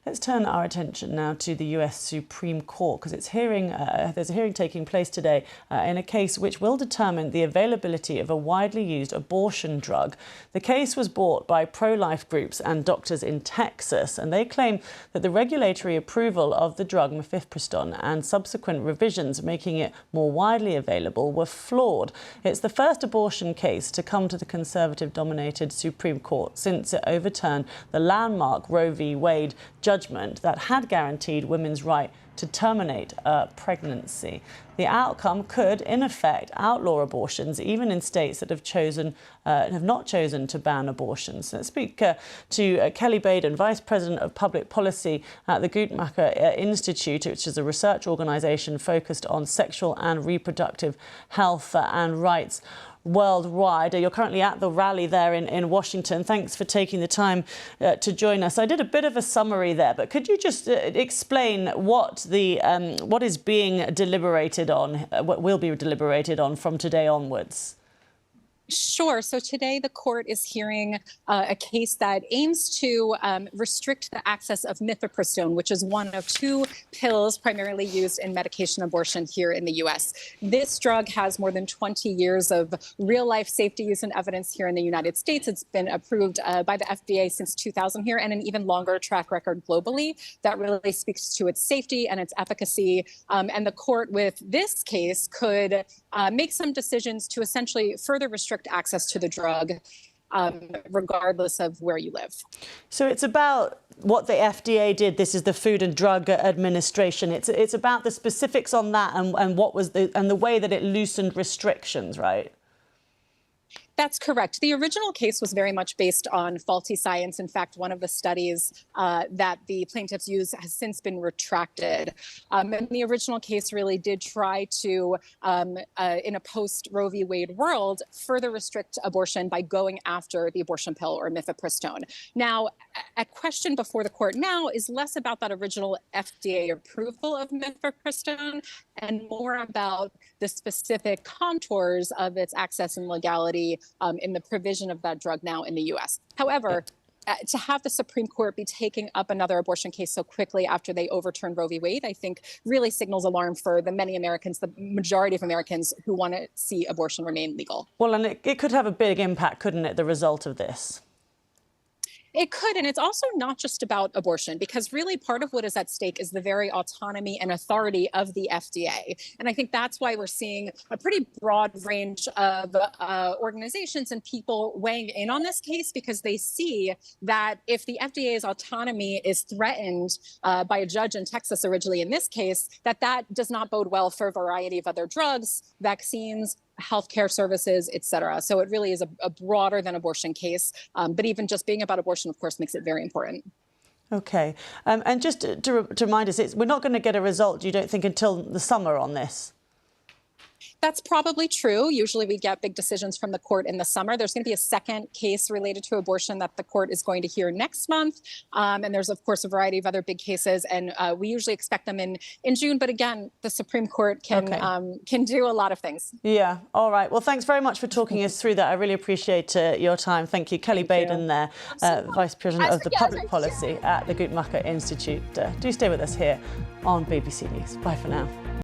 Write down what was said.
Let's turn our attention now to the US Supreme Court because there's a hearing taking place today in a case which will determine the availability of a widely used abortion drug. The case was brought by pro-life groups and doctors in Texas, and they claim that the regulatory approval of the drug mifepristone and subsequent revisions making it more widely available were flawed. It's the first abortion case to come to the conservative-dominated Supreme Court since it overturned the landmark Roe v. Wade judgment that had guaranteed women's right to terminate a pregnancy. The outcome could, in effect, outlaw abortions, even in states that have not chosen to ban abortions. Let's speak to Kelly Badin, Vice President of Public Policy at the Guttmacher Institute, which is a research organisation focused on sexual and reproductive health and rights worldwide. You're currently at the rally there in Washington. Thanks for taking the time to join us. I did a bit of a summary there, but could you just explain what is being deliberated on, what will be deliberated on from today onwards? Sure. So today the court is hearing a case that aims to restrict the access of mifepristone, which is one of two pills primarily used in medication abortion here in the U.S. This drug has more than 20 years of real-life safety use and evidence here in the United States. It's been approved by the FDA since 2000 here, and an even longer track record globally that really speaks to its safety and its efficacy. And the court with this case could make some decisions to essentially further restrict access to the drug, regardless of where you live. So it's about what the FDA did. This is the Food and Drug Administration. It's about the specifics on that and what was the way that it loosened restrictions, right? That's correct. The original case was very much based on faulty science. In fact, one of the studies that the plaintiffs used has since been retracted. And the original case really did try to, in a post-Roe v. Wade world, further restrict abortion by going after the abortion pill or mifepristone. Now, a question before the court now is less about that original FDA approval of mifepristone and more about the specific contours of its access and legality in the provision of that drug now in the U.S. However, to have the Supreme Court be taking up another abortion case so quickly after they overturned Roe v. Wade, I think really signals alarm for the many Americans, the majority of Americans who want to see abortion remain legal. Well, and it could have a big impact, couldn't it, the result of this? It could, and it's also not just about abortion, because really part of what is at stake is the very autonomy and authority of the FDA. And I think that's why we're seeing a pretty broad range of organizations and people weighing in on this case, because they see that if the FDA's autonomy is threatened by a judge in Texas originally in this case, that does not bode well for a variety of other drugs, vaccines, healthcare services, et cetera. So it really is a broader than abortion case. But even just being about abortion, of course, makes it very important. OK. And just to remind us, we're not going to get a result, you don't think, until the summer on this? That's probably true. Usually we get big decisions from the court in the summer. There's going to be a second case related to abortion that the court is going to hear next month. And there's, of course, a variety of other big cases. And we usually expect them in June. But again, the Supreme Court can do a lot of things. Yeah. All right. Well, thanks very much for talking us through that. I really appreciate your time. Thank you. Kelly Badin there, Vice President of the Public Policy at the Guttmacher Institute. Do stay with us here on BBC News. Bye for now.